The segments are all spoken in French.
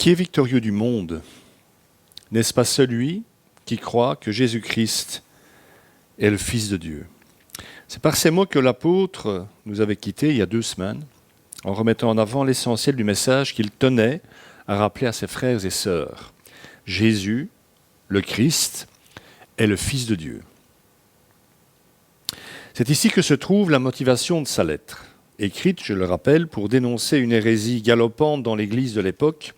Qui est victorieux du monde? N'est-ce pas celui qui croit que Jésus-Christ est le Fils de Dieu? C'est par ces mots que l'apôtre nous avait quittés il y a 2 semaines, en remettant en avant l'essentiel du message qu'il tenait à rappeler à ses frères et sœurs. Jésus, le Christ, est le Fils de Dieu. C'est ici que se trouve la motivation de sa lettre, écrite, je le rappelle, pour dénoncer une hérésie galopante dans l'Église de l'époque,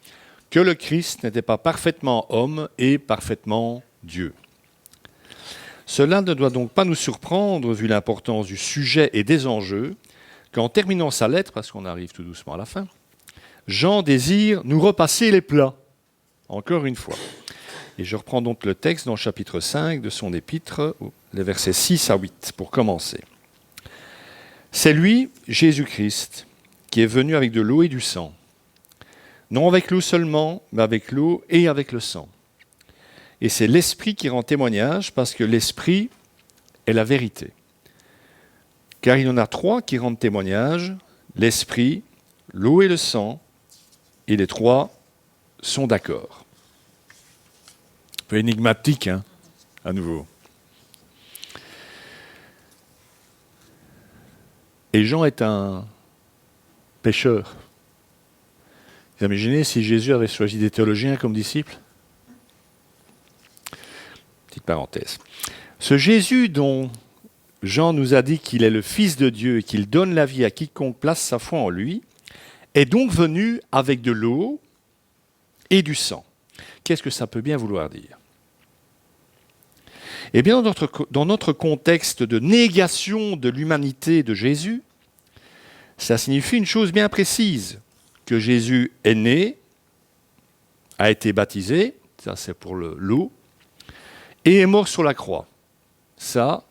que le Christ n'était pas parfaitement homme et parfaitement Dieu. Cela ne doit donc pas nous surprendre, vu l'importance du sujet et des enjeux, qu'en terminant sa lettre, parce qu'on arrive tout doucement à la fin, Jean désire nous repasser les plats, encore une fois. Et je reprends donc le texte dans le chapitre 5 de son épître, les versets 6 à 8, pour commencer. C'est lui, Jésus-Christ, qui est venu avec de l'eau et du sang. Non avec l'eau seulement, mais avec l'eau et avec le sang. Et c'est l'Esprit qui rend témoignage, parce que l'Esprit est la vérité. Car il y en a 3 qui rendent témoignage, l'Esprit, l'eau et le sang, et les 3 sont d'accord. Un peu énigmatique, hein, à nouveau. Et Jean est un pécheur. Vous imaginez si Jésus avait choisi des théologiens comme disciples? Petite parenthèse. Ce Jésus dont Jean nous a dit qu'il est le Fils de Dieu et qu'il donne la vie à quiconque place sa foi en lui, est donc venu avec de l'eau et du sang. Qu'est-ce que ça peut bien vouloir dire? Eh bien, dans notre contexte de négation de l'humanité de Jésus, ça signifie une chose bien précise, que Jésus est né, a été baptisé, ça c'est pour l'eau, et est mort sur la croix. Ça,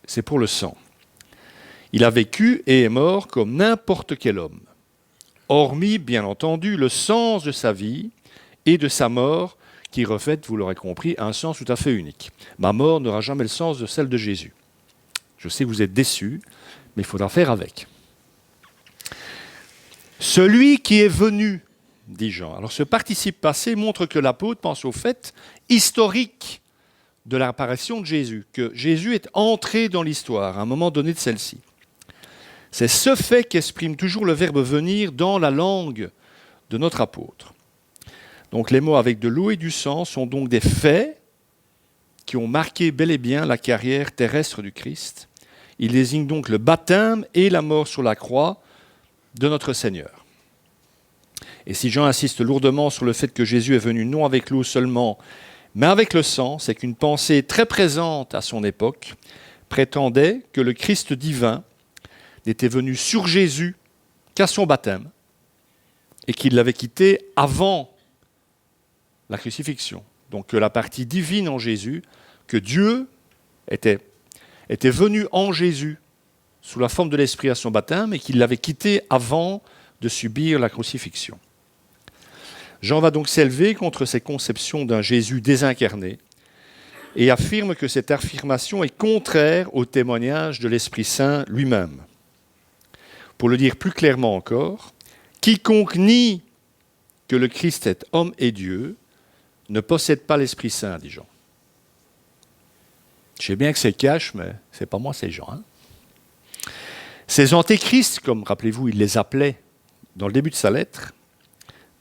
c'est pour le sang. Il a vécu et est mort comme n'importe quel homme, hormis, bien entendu, le sens de sa vie et de sa mort, qui revêtent, vous l'aurez compris, un sens tout à fait unique. Ma mort n'aura jamais le sens de celle de Jésus. Je sais que vous êtes déçus, mais il faudra faire avec. Celui qui est venu, dit Jean. Alors ce participe passé montre que l'apôtre pense au fait historique de l'apparition de Jésus, que Jésus est entré dans l'histoire à un moment donné de celle-ci. C'est ce fait qu'exprime toujours le verbe venir dans la langue de notre apôtre. Donc les mots avec de l'eau et du sang sont donc des faits qui ont marqué bel et bien la carrière terrestre du Christ. Ils désignent donc le baptême et la mort sur la croix de notre Seigneur. Et si Jean insiste lourdement sur le fait que Jésus est venu non avec l'eau seulement, mais avec le sang, c'est qu'une pensée très présente à son époque prétendait que le Christ divin n'était venu sur Jésus qu'à son baptême et qu'il l'avait quitté avant la crucifixion. Donc que la partie divine en Jésus, que Dieu était venu en Jésus sous la forme de l'Esprit à son baptême et qu'il l'avait quitté avant de subir la crucifixion. Jean va donc s'élever contre ces conceptions d'un Jésus désincarné et affirme que cette affirmation est contraire au témoignage de l'Esprit Saint lui-même. Pour le dire plus clairement encore, quiconque nie que le Christ est homme et Dieu ne possède pas l'Esprit Saint, dit Jean. Je sais bien que c'est cash, mais c'est pas moi, c'est Jean. Hein. Ces antéchrists, comme rappelez-vous, il les appelait dans le début de sa lettre,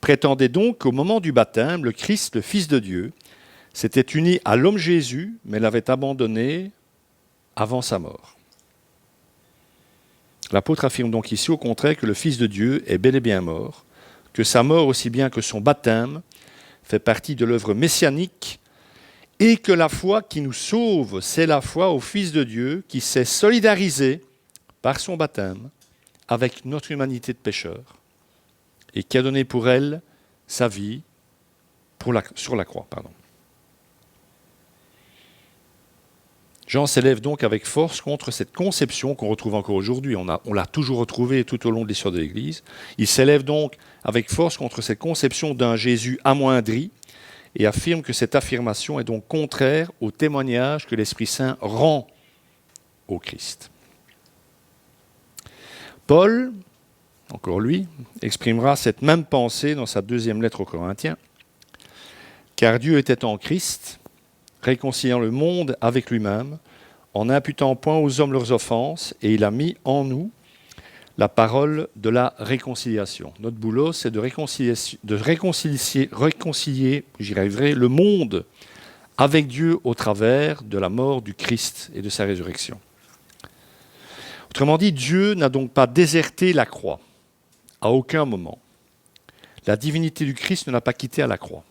prétendaient donc qu'au moment du baptême, le Christ, le Fils de Dieu, s'était uni à l'homme Jésus, mais l'avait abandonné avant sa mort. L'apôtre affirme donc ici au contraire que le Fils de Dieu est bel et bien mort, que sa mort aussi bien que son baptême fait partie de l'œuvre messianique et que la foi qui nous sauve, c'est la foi au Fils de Dieu qui s'est solidarisé par son baptême avec notre humanité de pécheurs et qui a donné pour elle sa vie sur la croix. Jean s'élève donc avec force contre cette conception qu'on retrouve encore aujourd'hui. On l'a toujours retrouvée tout au long de l'histoire de l'Église. Il s'élève donc avec force contre cette conception d'un Jésus amoindri et affirme que cette affirmation est donc contraire au témoignage que l'Esprit Saint rend au Christ. Paul, encore lui, exprimera cette même pensée dans sa deuxième lettre aux Corinthiens. Car Dieu était en Christ, réconciliant le monde avec lui-même, en n'imputant point aux hommes leurs offenses, et il a mis en nous la parole de la réconciliation. Notre boulot, c'est de réconcilier, j'y arriverai, le monde avec Dieu au travers de la mort du Christ et de sa résurrection. Autrement dit, Dieu n'a donc pas déserté la croix, à aucun moment. La divinité du Christ ne l'a pas quitté à la croix.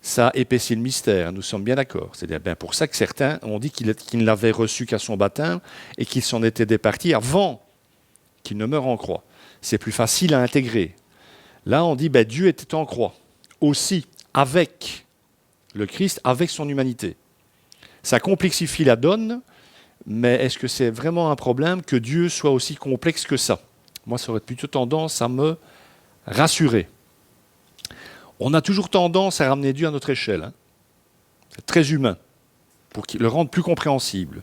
Ça épaissit le mystère, nous sommes bien d'accord. C'est bien pour ça que certains ont dit qu'il ne l'avait reçu qu'à son baptême et qu'il s'en était départi avant qu'il ne meure en croix. C'est plus facile à intégrer. Là, on dit Dieu était en croix, aussi avec le Christ, avec son humanité. Ça complexifie la donne, mais est-ce que c'est vraiment un problème que Dieu soit aussi complexe que ça? Moi, ça aurait plutôt tendance à me rassurer. On a toujours tendance à ramener Dieu à notre échelle. Hein. C'est très humain, pour le rendre plus compréhensible.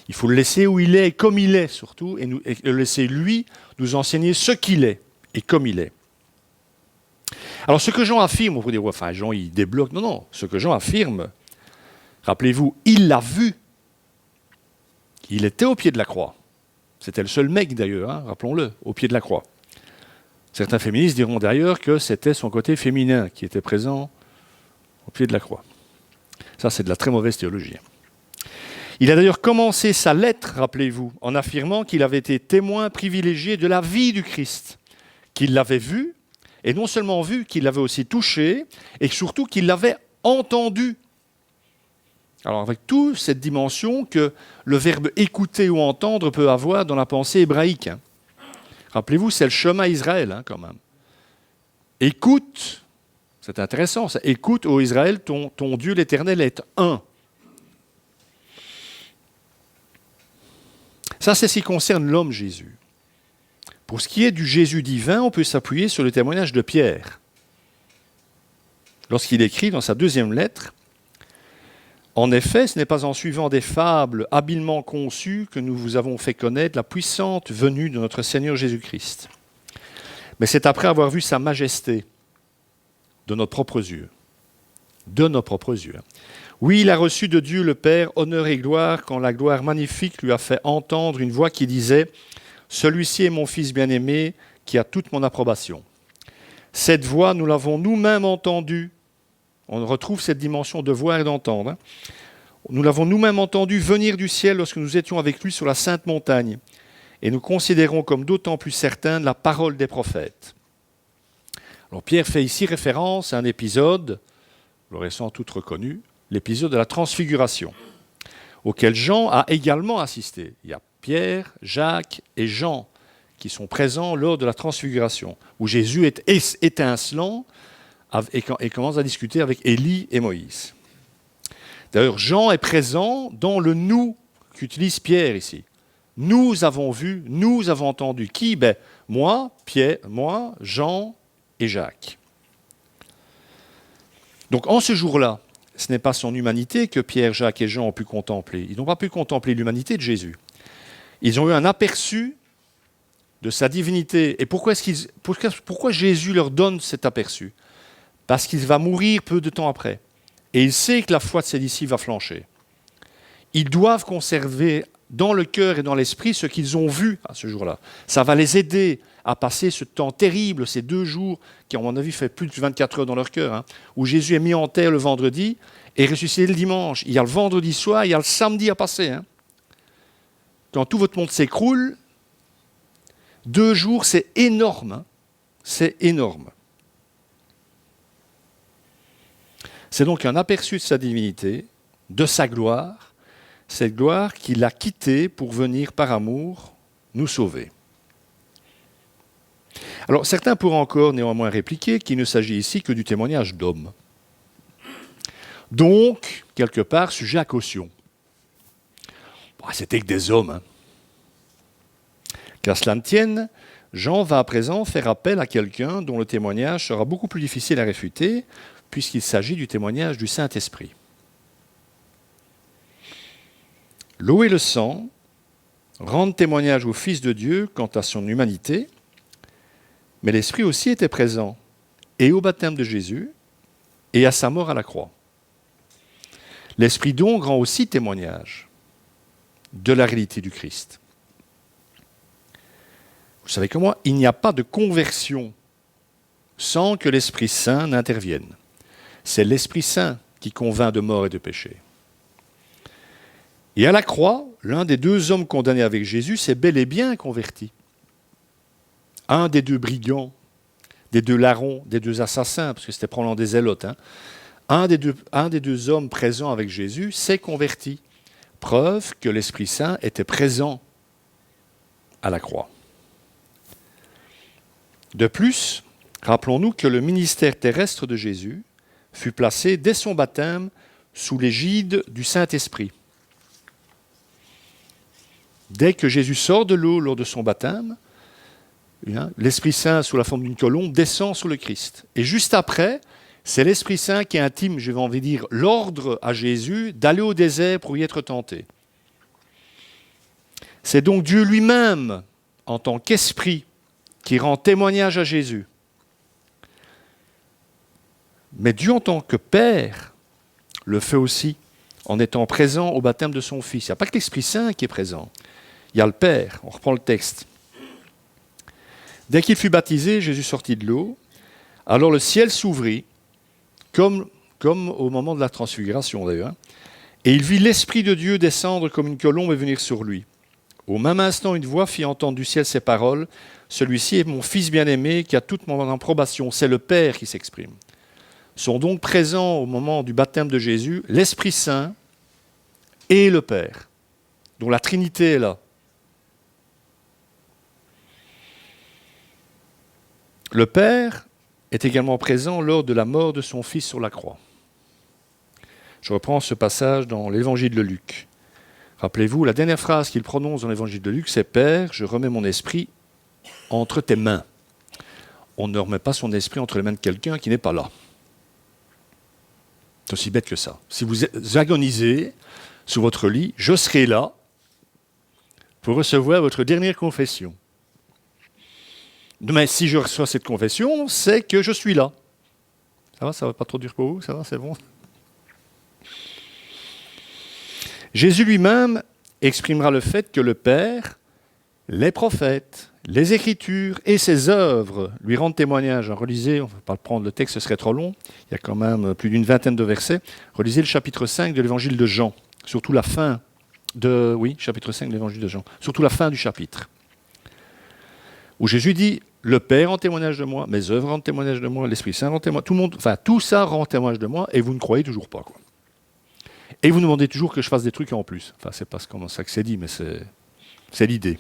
Il faut le laisser où il est, comme il est surtout, et le laisser lui nous enseigner ce qu'il est et comme il est. Alors ce que Jean affirme, on peut dire, enfin Jean il débloque, non, ce que Jean affirme, rappelez-vous, il l'a vu. Il était au pied de la croix. C'était le seul mec d'ailleurs, hein, rappelons-le, au pied de la croix. Certains féministes diront d'ailleurs que c'était son côté féminin qui était présent au pied de la croix. Ça, c'est de la très mauvaise théologie. Il a d'ailleurs commencé sa lettre, rappelez-vous, en affirmant qu'il avait été témoin privilégié de la vie du Christ, qu'il l'avait vu, et non seulement vu, qu'il l'avait aussi touché, et surtout qu'il l'avait entendu. Alors avec toute cette dimension que le verbe écouter ou entendre peut avoir dans la pensée hébraïque. Hein. Rappelez-vous, c'est le chemin Israël, hein, quand même. Écoute, c'est intéressant, ça. Écoute, ô Israël, ton Dieu l'Éternel est un. Ça, c'est ce qui concerne l'homme Jésus. Pour ce qui est du Jésus divin, on peut s'appuyer sur le témoignage de Pierre. Lorsqu'il écrit dans sa deuxième lettre, « En effet, ce n'est pas en suivant des fables habilement conçues que nous vous avons fait connaître la puissante venue de notre Seigneur Jésus-Christ. Mais c'est après avoir vu sa majesté de nos propres yeux. De nos propres yeux. Oui, il a reçu de Dieu le Père honneur et gloire quand la gloire magnifique lui a fait entendre une voix qui disait « Celui-ci est mon Fils bien-aimé qui a toute mon approbation. » Cette voix, nous l'avons nous-mêmes entendue. On retrouve cette dimension de voir et d'entendre. Hein. Nous l'avons nous-mêmes entendu venir du ciel lorsque nous étions avec lui sur la sainte montagne. Et nous considérons comme d'autant plus certaine la parole des prophètes. Alors Pierre fait ici référence à un épisode, vous l'aurez sans doute reconnu, l'épisode de la transfiguration, auquel Jean a également assisté. Il y a Pierre, Jacques et Jean qui sont présents lors de la transfiguration, où Jésus est étincelant et commence à discuter avec Élie et Moïse. D'ailleurs, Jean est présent dans le « nous » qu'utilise Pierre ici. Nous avons vu, nous avons entendu. Qui? Moi, Pierre, moi, Jean et Jacques. Donc en ce jour-là, ce n'est pas son humanité que Pierre, Jacques et Jean ont pu contempler. Ils n'ont pas pu contempler l'humanité de Jésus. Ils ont eu un aperçu de sa divinité. Et pourquoi Jésus leur donne cet aperçu? Parce qu'il va mourir peu de temps après. Et il sait que la foi de ses disciples va flancher. Ils doivent conserver dans le cœur et dans l'esprit ce qu'ils ont vu à ce jour-là. Ça va les aider à passer ce temps terrible, ces 2 jours, qui, à mon avis, fait plus de 24 heures dans leur cœur, hein, où Jésus est mis en terre le vendredi et ressuscité le dimanche. Il y a le vendredi soir, il y a le samedi à passer. Hein. Quand tout votre monde s'écroule, 2 jours, c'est énorme. Hein. C'est énorme. C'est donc un aperçu de sa divinité, de sa gloire, cette gloire qu'il a quittée pour venir par amour nous sauver. Alors certains pourraient encore néanmoins répliquer qu'il ne s'agit ici que du témoignage d'hommes. Donc, quelque part, sujet à caution. C'était que des hommes. Hein. Qu'à cela ne tienne, Jean va à présent faire appel à quelqu'un dont le témoignage sera beaucoup plus difficile à réfuter, puisqu'il s'agit du témoignage du Saint-Esprit. L'eau et le sang rendent témoignage au Fils de Dieu quant à son humanité, Mais l'Esprit aussi était présent, et au baptême de Jésus, et à sa mort à la croix. L'Esprit donc rend aussi témoignage de la réalité du Christ. Vous savez comme moi, il n'y a pas de conversion sans que l'Esprit Saint n'intervienne. C'est l'Esprit Saint qui convainc de mort et de péché. Et à la croix, l'un des deux hommes condamnés avec Jésus s'est bel et bien converti. Un des deux brigands, des deux larrons, des deux assassins, parce que c'était probablement des zélotes, un des deux hommes présents avec Jésus s'est converti. Preuve que l'Esprit Saint était présent à la croix. De plus, rappelons-nous que le ministère terrestre de Jésus fut placé dès son baptême sous l'égide du Saint-Esprit. Dès que Jésus sort de l'eau lors de son baptême, l'Esprit Saint, sous la forme d'une colombe, descend sur le Christ. Et juste après, c'est l'Esprit Saint qui intime, je vais envie de dire, l'ordre à Jésus d'aller au désert pour y être tenté. C'est donc Dieu lui-même, en tant qu'Esprit, qui rend témoignage à Jésus. Mais Dieu, en tant que Père, le fait aussi en étant présent au baptême de son Fils. Il n'y a pas que l'Esprit Saint qui est présent. Il y a le Père. On reprend le texte. Dès qu'il fut baptisé, Jésus sortit de l'eau. Alors le ciel s'ouvrit, comme au moment de la transfiguration d'ailleurs, et il vit l'Esprit de Dieu descendre comme une colombe et venir sur lui. Au même instant, une voix fit entendre du ciel ces paroles. Celui-ci est mon Fils bien-aimé qui a toute mon approbation. C'est le Père qui s'exprime. Sont donc présents au moment du baptême de Jésus l'Esprit Saint et le Père, dont la Trinité est là. Le Père est également présent lors de la mort de son Fils sur la croix. Je reprends ce passage dans l'Évangile de Luc. Rappelez-vous, la dernière phrase qu'il prononce dans l'Évangile de Luc, c'est « Père, je remets mon esprit entre tes mains ». On ne remet pas son esprit entre les mains de quelqu'un qui n'est pas là. C'est aussi bête que ça. Si vous agonisez sous votre lit, je serai là pour recevoir votre dernière confession. Mais si je reçois cette confession, c'est que je suis là. Ça va pas trop dur pour vous? Ça va, c'est bon? Jésus lui-même exprimera le fait que le Père, les prophètes, les Écritures et ses œuvres lui rendent témoignage. Relisez, on ne va pas prendre le texte, ce serait trop long. Il y a quand même plus d'une vingtaine de versets. Relisez le chapitre 5 de l'Évangile de Jean, surtout la fin chapitre 5 de l'Évangile de Jean, surtout la fin du chapitre, où Jésus dit « Le Père rend témoignage de moi, mes œuvres rendent témoignage de moi, l'Esprit Saint rend témoignage, tout ça rend témoignage de moi, et vous ne croyez toujours pas, quoi. Et vous demandez toujours que je fasse des trucs en plus. » Enfin, c'est pas comme ça que c'est dit, mais c'est l'idée.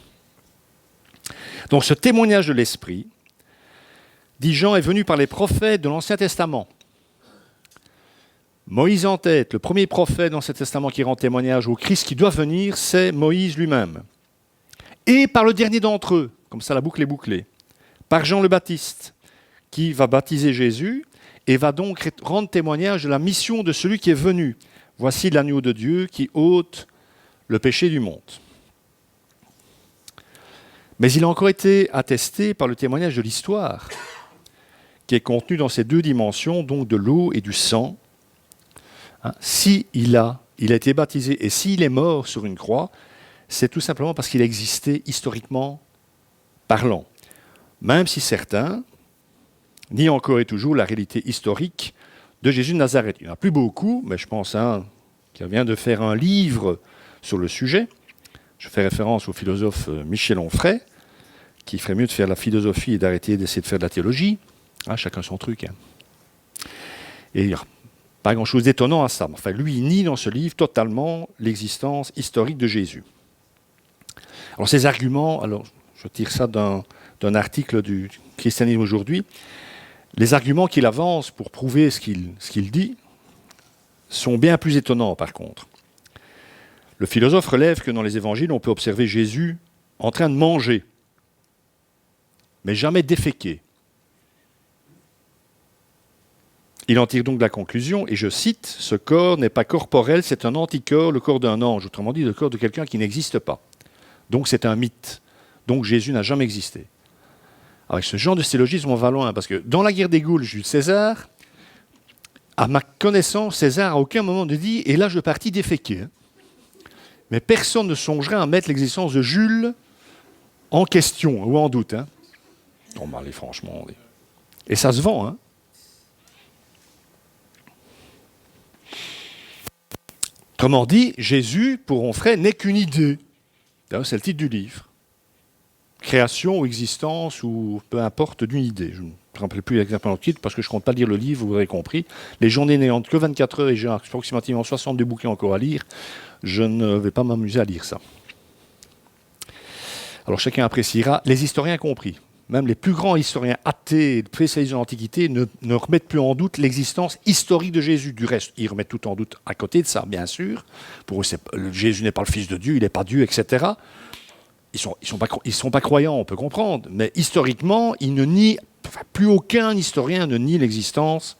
Donc ce témoignage de l'Esprit, dit Jean, est venu par les prophètes de l'Ancien Testament. Moïse en tête, le premier prophète dans l'Ancien Testament qui rend témoignage au Christ qui doit venir, c'est Moïse lui-même. Et par le dernier d'entre eux, comme ça la boucle est bouclée, par Jean le Baptiste, qui va baptiser Jésus et va donc rendre témoignage de la mission de celui qui est venu. Voici l'agneau de Dieu qui ôte le péché du monde. Mais il a encore été attesté par le témoignage de l'histoire, qui est contenu dans ces deux dimensions, donc de l'eau et du sang. Il a été baptisé et s'il est mort sur une croix, c'est tout simplement parce qu'il existait historiquement parlant. Même si certains nient encore et toujours la réalité historique de Jésus de Nazareth. Il n'y en a plus beaucoup, mais je pense à un qui vient de faire un livre sur le sujet. Je fais référence au philosophe Michel Onfray, qui ferait mieux de faire de la philosophie et d'arrêter d'essayer de faire de la théologie. Chacun son truc. Et il n'y a pas grand-chose d'étonnant à ça. Enfin, lui, il nie dans ce livre totalement l'existence historique de Jésus. Alors, ces arguments, je tire ça d'un article du Christianisme aujourd'hui. Les arguments qu'il avance pour prouver ce qu'il dit sont bien plus étonnants, par contre. Le philosophe relève que dans les évangiles, on peut observer Jésus en train de manger, mais jamais déféquer. Il en tire donc la conclusion, et je cite, « Ce corps n'est pas corporel, c'est un anticorps, le corps d'un ange. » Autrement dit, le corps de quelqu'un qui n'existe pas. Donc c'est un mythe. Donc Jésus n'a jamais existé. Avec ce genre de syllogisme, on va loin, parce que dans la guerre des Gaules, Jules César, à ma connaissance, César à aucun moment ne dit « et là je partis déféquer ». Mais personne ne songerait à mettre l'existence de Jules en question ou en doute. Hein. Non, mais allez, franchement. Et ça se vend. Hein. Autrement dit, Jésus, pour Onfray, n'est qu'une idée. D'ailleurs, c'est le titre du livre. Création ou existence, ou peu importe, d'une idée. Je ne me rappelle plus exactement le titre, parce que je ne compte pas lire le livre, vous aurez compris. Les journées n'ayant que 24 heures et j'ai approximativement 62 bouquins encore à lire, je ne vais pas m'amuser à lire ça. Alors chacun appréciera, les historiens compris. Même les plus grands historiens athées spécialisés en l'Antiquité ne remettent plus en doute l'existence historique de Jésus. Du reste, ils remettent tout en doute à côté de ça, bien sûr. Pour eux, Jésus n'est pas le Fils de Dieu, il n'est pas Dieu, etc. Ils sont pas croyants, on peut comprendre. Mais historiquement, plus aucun historien ne nie l'existence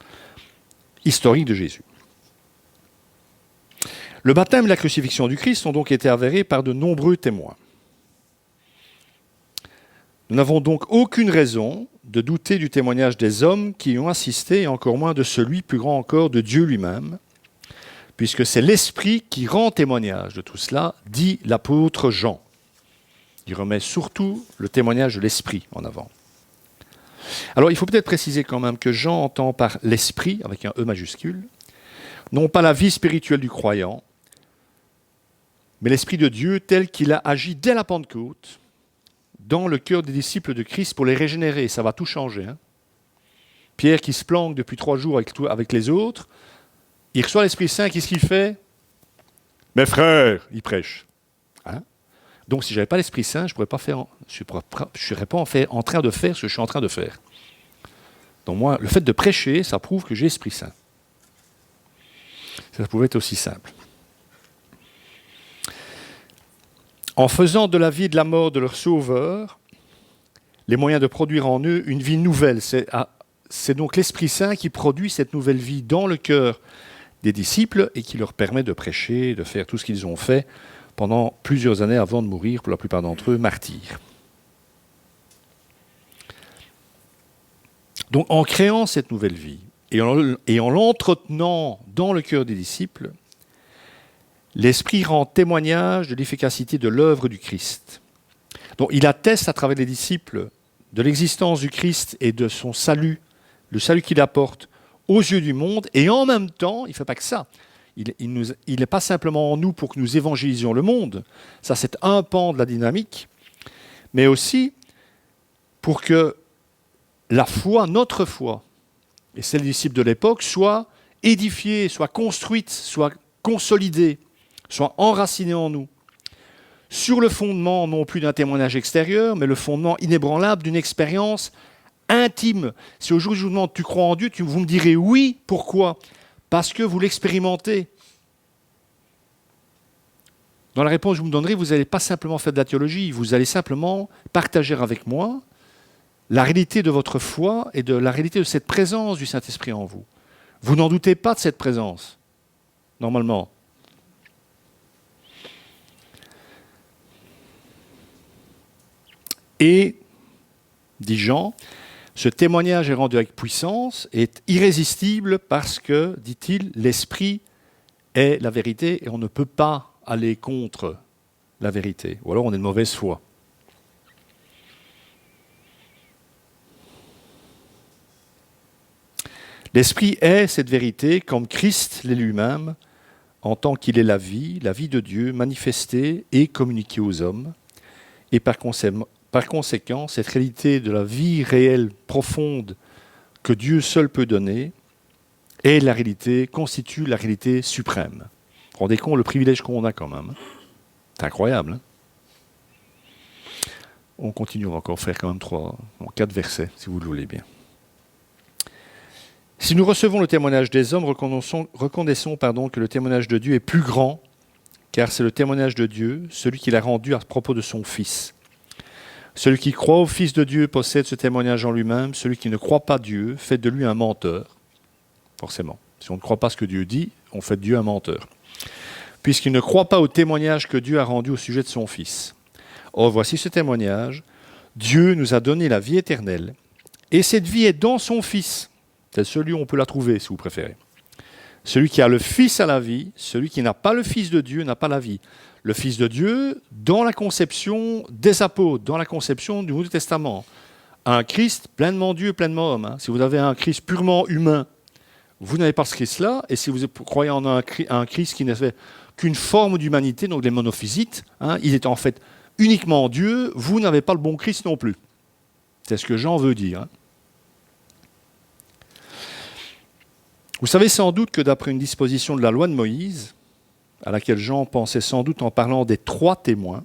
historique de Jésus. Le baptême et la crucifixion du Christ ont donc été avérés par de nombreux témoins. Nous n'avons donc aucune raison de douter du témoignage des hommes qui y ont assisté, et encore moins de celui, plus grand encore, de Dieu lui-même, puisque c'est l'Esprit qui rend témoignage de tout cela, dit l'apôtre Jean. Il remet surtout le témoignage de l'Esprit en avant. Alors il faut peut-être préciser quand même que Jean entend par l'Esprit, avec un E majuscule, non pas la vie spirituelle du croyant, mais l'Esprit de Dieu tel qu'il a agi dès la Pentecôte, dans le cœur des disciples de Christ pour les régénérer. Ça va tout changer. Hein. Pierre qui se planque depuis 3 jours avec les autres, il reçoit l'Esprit Saint, qu'est-ce qu'il fait? Mes frères, il prêche. Hein. Donc si je n'avais pas l'Esprit Saint, je ne serais pas en train de faire ce que je suis en train de faire. Donc moi, le fait de prêcher, ça prouve que j'ai l'Esprit Saint. Ça pouvait être aussi simple. En faisant de la vie et de la mort de leur sauveur, les moyens de produire en eux une vie nouvelle. C'est donc l'Esprit Saint qui produit cette nouvelle vie dans le cœur des disciples et qui leur permet de prêcher, de faire tout ce qu'ils ont fait pendant plusieurs années avant de mourir, pour la plupart d'entre eux, martyrs. Donc en créant cette nouvelle vie et en l'entretenant dans le cœur des disciples, l'Esprit rend témoignage de l'efficacité de l'œuvre du Christ. Donc il atteste à travers les disciples de l'existence du Christ et de son salut, le salut qu'il apporte aux yeux du monde, et en même temps, il ne fait pas que ça. Il n'est pas simplement en nous pour que nous évangélisions le monde, ça c'est un pan de la dynamique, mais aussi pour que la foi, notre foi, et celle des disciples de l'époque, soit édifiée, soit construite, soit consolidée, soit enracinée en nous, sur le fondement non plus d'un témoignage extérieur, mais le fondement inébranlable d'une expérience intime. Si aujourd'hui je vous demande, tu crois en Dieu, vous me direz oui, pourquoi? Parce que vous l'expérimentez. Dans la réponse que je vous me donnerai, vous n'allez pas simplement faire de la théologie, vous allez simplement partager avec moi la réalité de votre foi et de la réalité de cette présence du Saint-Esprit en vous. Vous n'en doutez pas de cette présence, normalement. Et, dit Jean, ce témoignage est rendu avec puissance, est irrésistible parce que, dit-il, l'Esprit est la vérité et on ne peut pas aller contre la vérité. Ou alors on est de mauvaise foi. L'Esprit est cette vérité comme Christ l'est lui-même, en tant qu'il est la vie de Dieu manifestée et communiquée aux hommes. Et par conséquent, cette réalité de la vie réelle, profonde, que Dieu seul peut donner, constitue la réalité suprême. Vous vous rendez compte le privilège qu'on a quand même. C'est incroyable. Hein. On continue, on va encore faire quand même 4 versets, si vous le voulez bien. Si nous recevons le témoignage des hommes, reconnaissons que le témoignage de Dieu est plus grand, car c'est le témoignage de Dieu, celui qu'il a rendu à propos de son Fils. Celui qui croit au Fils de Dieu possède ce témoignage en lui-même. Celui qui ne croit pas Dieu fait de lui un menteur. Forcément. Si on ne croit pas ce que Dieu dit, on fait de Dieu un menteur. Puisqu'il ne croit pas au témoignage que Dieu a rendu au sujet de son Fils. Or, voici ce témoignage. Dieu nous a donné la vie éternelle. Et cette vie est dans son Fils. C'est celui où on peut la trouver, si vous préférez. Celui qui a le Fils a la vie, celui qui n'a pas le Fils de Dieu n'a pas la vie. Le Fils de Dieu, dans la conception des apôtres, dans la conception du Nouveau Testament. Un Christ pleinement Dieu, pleinement homme. Si vous avez un Christ purement humain, vous n'avez pas ce Christ-là. Et si vous croyez en un Christ qui n'a fait qu'une forme d'humanité, donc les monophysites, il est en fait uniquement Dieu, vous n'avez pas le bon Christ non plus. C'est ce que Jean veut dire. Vous savez sans doute que d'après une disposition de la loi de Moïse, à laquelle Jean pensait sans doute en parlant des 3 témoins,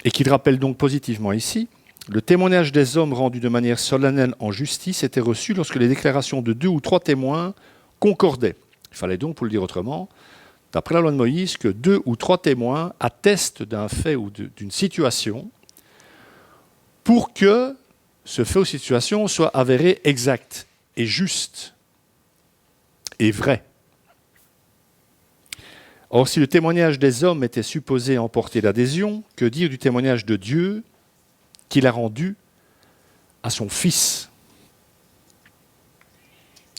et qu'il rappelle donc positivement ici, le témoignage des hommes rendu de manière solennelle en justice était reçu lorsque les déclarations de 2 ou 3 témoins concordaient. Il fallait donc, pour le dire autrement, d'après la loi de Moïse, que 2 ou 3 témoins attestent d'un fait ou d'une situation pour que ce fait ou situation soit avéré exact et juste et vrai. Or, si le témoignage des hommes était supposé emporter l'adhésion, que dire du témoignage de Dieu qu'il a rendu à son Fils?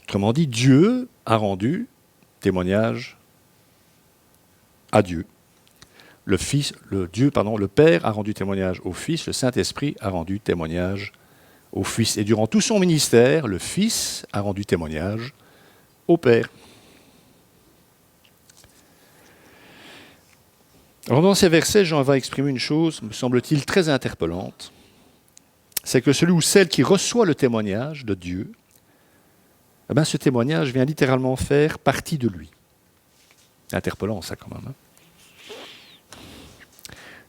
Autrement dit, Dieu a rendu témoignage à Dieu. Le Père a rendu témoignage au Fils, le Saint-Esprit a rendu témoignage au Fils. Et durant tout son ministère, le Fils a rendu témoignage au Père. Alors dans ces versets, Jean va exprimer une chose, me semble-t-il, très interpellante. C'est que celui ou celle qui reçoit le témoignage de Dieu, ce témoignage vient littéralement faire partie de lui. Interpellant ça quand même.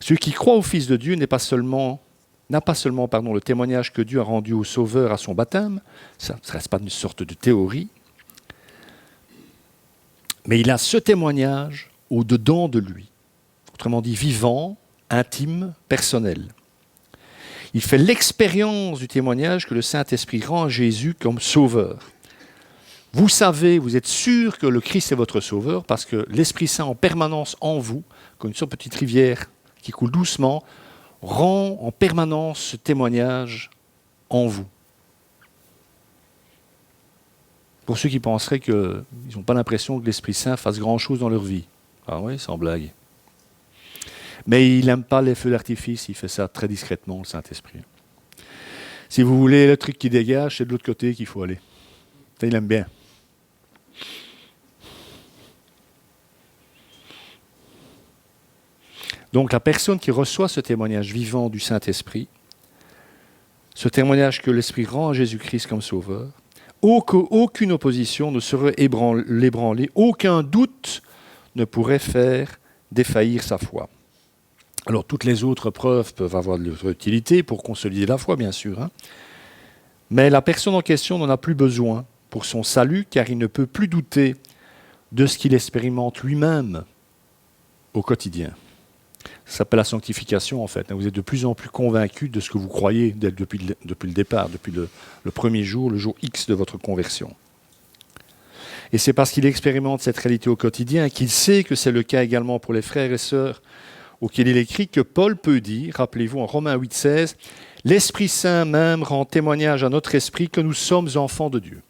Celui qui croit au Fils de Dieu n'a pas seulement le témoignage que Dieu a rendu au Sauveur à son baptême, ça ne reste pas une sorte de théorie, mais il a ce témoignage au-dedans de lui. Autrement dit, vivant, intime, personnel. Il fait l'expérience du témoignage que le Saint-Esprit rend à Jésus comme sauveur. Vous savez, vous êtes sûr que le Christ est votre sauveur parce que l'Esprit Saint en permanence en vous, comme une sorte de petite rivière qui coule doucement, rend en permanence ce témoignage en vous. Pour ceux qui penseraient qu'ils n'ont pas l'impression que l'Esprit Saint fasse grand-chose dans leur vie. Ah oui, sans blague. Mais il n'aime pas les feux d'artifice, il fait ça très discrètement, le Saint-Esprit. Si vous voulez le truc qui dégage, c'est de l'autre côté qu'il faut aller. Ça, il aime bien. Donc la personne qui reçoit ce témoignage vivant du Saint-Esprit, ce témoignage que l'Esprit rend à Jésus-Christ comme sauveur, aucune opposition ne serait l'ébranler, aucun doute ne pourrait faire défaillir sa foi. Alors toutes les autres preuves peuvent avoir de leur utilité pour consolider la foi, bien sûr. Mais la personne en question n'en a plus besoin pour son salut, car il ne peut plus douter de ce qu'il expérimente lui-même au quotidien. Ça s'appelle la sanctification, en fait. Vous êtes de plus en plus convaincu de ce que vous croyez depuis le départ, depuis le premier jour, le jour X de votre conversion. Et c'est parce qu'il expérimente cette réalité au quotidien qu'il sait que c'est le cas également pour les frères et sœurs auquel il écrit que Paul peut dire, rappelez-vous en Romains 8,16, « L'Esprit Saint même rend témoignage à notre esprit que nous sommes enfants de Dieu. »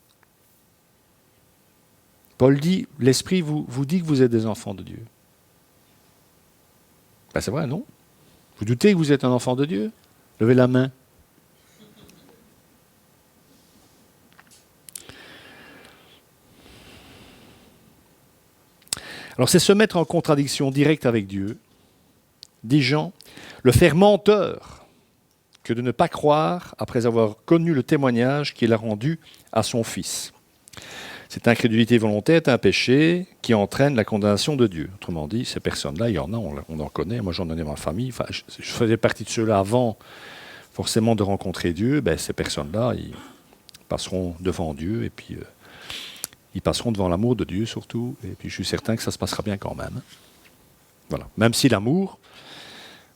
Paul dit, l'Esprit vous dit que vous êtes des enfants de Dieu. C'est vrai, non? Vous doutez que vous êtes un enfant de Dieu? Levez la main. Alors c'est se mettre en contradiction directe avec Dieu, dit Jean, le faire menteur que de ne pas croire après avoir connu le témoignage qu'il a rendu à son Fils. Cette incrédulité volontaire est un péché qui entraîne la condamnation de Dieu. Autrement dit, ces personnes-là, il y en a, on en connaît, moi j'en ai dans ma famille, je faisais partie de ceux-là avant forcément de rencontrer Dieu, ces personnes-là, ils passeront devant Dieu et puis ils passeront devant l'amour de Dieu surtout, et puis je suis certain que ça se passera bien quand même. Voilà. Même si l'amour,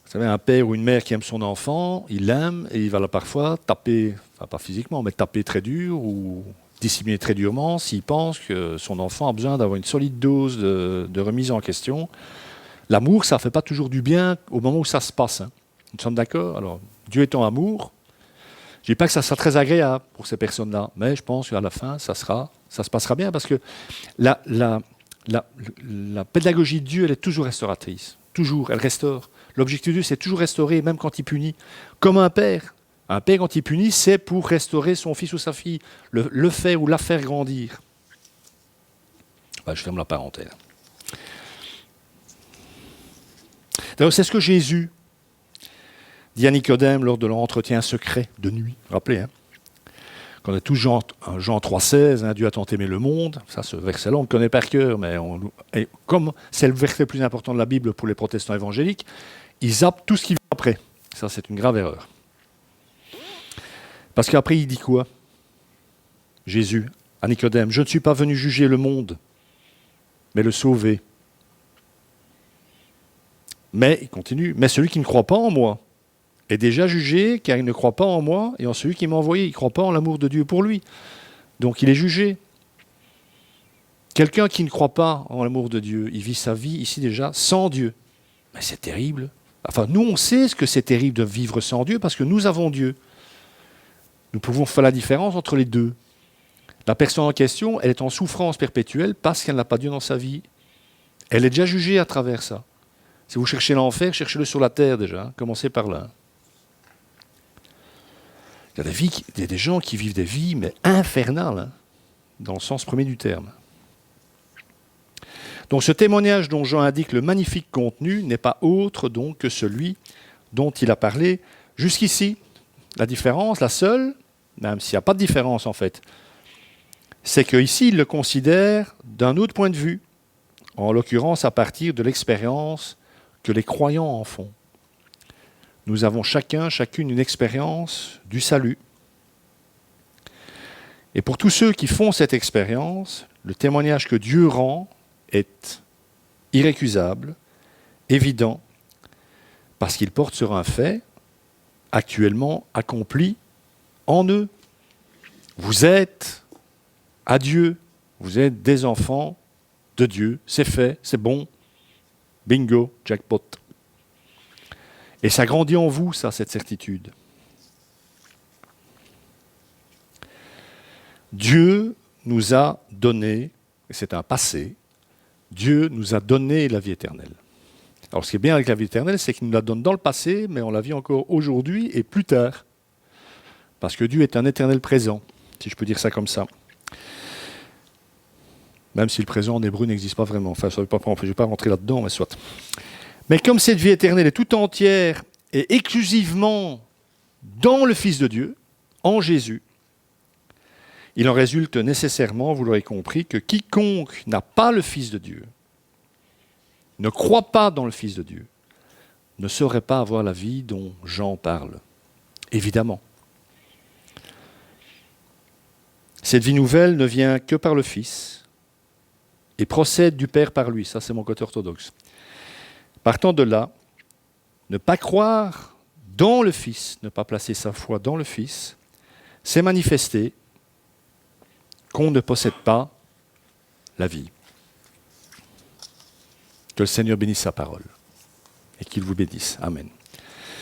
vous savez, un père ou une mère qui aime son enfant, il l'aime et il va là parfois taper, enfin pas physiquement, mais taper très dur ou discipliner très durement s'il pense que son enfant a besoin d'avoir une solide dose de remise en question. L'amour, ça ne fait pas toujours du bien au moment où ça se passe. Nous sommes d'accord? Alors, Dieu étant amour, je ne dis pas que ça sera très agréable pour ces personnes-là, mais je pense qu'à la fin, ça se passera bien, parce que la, la, la pédagogie de Dieu, elle est toujours restauratrice. Toujours, elle restaure. L'objectif de Dieu, c'est toujours restaurer, même quand il punit. Comme un père. Un père, quand il punit, c'est pour restaurer son fils ou sa fille, le faire ou la faire grandir. Je ferme la parenthèse. D'ailleurs, c'est ce que Jésus dit à Nicodème lors de leur entretien secret de nuit. Vous vous rappelez, hein? Quand on est tous Jean 3,16, hein, Dieu a tant aimé le monde, ça, ce verset-là, on le connaît par cœur, mais comme c'est le verset le plus important de la Bible pour les protestants évangéliques, ils zappent tout ce qui vient après. Ça, c'est une grave erreur. Parce qu'après, il dit quoi? Jésus, à Nicodème, « Je ne suis pas venu juger le monde, mais le sauver. » Mais, il continue, « Mais celui qui ne croit pas en moi est déjà jugé, car il ne croit pas en moi et en celui qui m'a envoyé. Il ne croit pas en l'amour de Dieu pour lui. Donc il est jugé. » Quelqu'un qui ne croit pas en l'amour de Dieu, il vit sa vie ici déjà sans Dieu. Mais c'est terrible. Enfin, nous, on sait ce que c'est terrible de vivre sans Dieu parce que nous avons Dieu. Nous pouvons faire la différence entre les deux. La personne en question, elle est en souffrance perpétuelle parce qu'elle n'a pas Dieu dans sa vie. Elle est déjà jugée à travers ça. Si vous cherchez l'enfer, cherchez-le sur la terre déjà. Commencez par là. Il y a des gens qui vivent des vies mais infernales, hein, dans le sens premier du terme. Donc ce témoignage dont Jean indique le magnifique contenu n'est pas autre donc que celui dont il a parlé jusqu'ici. La différence, la seule, même s'il n'y a pas de différence en fait, c'est qu'ici il le considère d'un autre point de vue, en l'occurrence à partir de l'expérience que les croyants en font. Nous avons chacune une expérience du salut. Et pour tous ceux qui font cette expérience, le témoignage que Dieu rend est irrécusable, évident, parce qu'il porte sur un fait actuellement accompli en eux. Vous êtes à Dieu, vous êtes des enfants de Dieu, c'est fait, c'est bon, bingo, jackpot. Et ça grandit en vous, ça, cette certitude. Dieu nous a donné, et c'est un passé, Dieu nous a donné la vie éternelle. Alors ce qui est bien avec la vie éternelle, c'est qu'il nous la donne dans le passé, mais on la vit encore aujourd'hui et plus tard. Parce que Dieu est un éternel présent, si je peux dire ça comme ça. Même si le présent en hébreu n'existe pas vraiment. Enfin, je ne vais pas rentrer là-dedans, mais soit. Mais comme cette vie éternelle est tout entière et exclusivement dans le Fils de Dieu, en Jésus, il en résulte nécessairement, vous l'aurez compris, que quiconque n'a pas le Fils de Dieu, ne croit pas dans le Fils de Dieu, ne saurait pas avoir la vie dont Jean parle. Évidemment. Cette vie nouvelle ne vient que par le Fils et procède du Père par lui. Ça, c'est mon côté orthodoxe. Partant de là, ne pas croire dans le Fils, ne pas placer sa foi dans le Fils, c'est manifester qu'on ne possède pas la vie. Que le Seigneur bénisse sa parole et qu'il vous bénisse. Amen.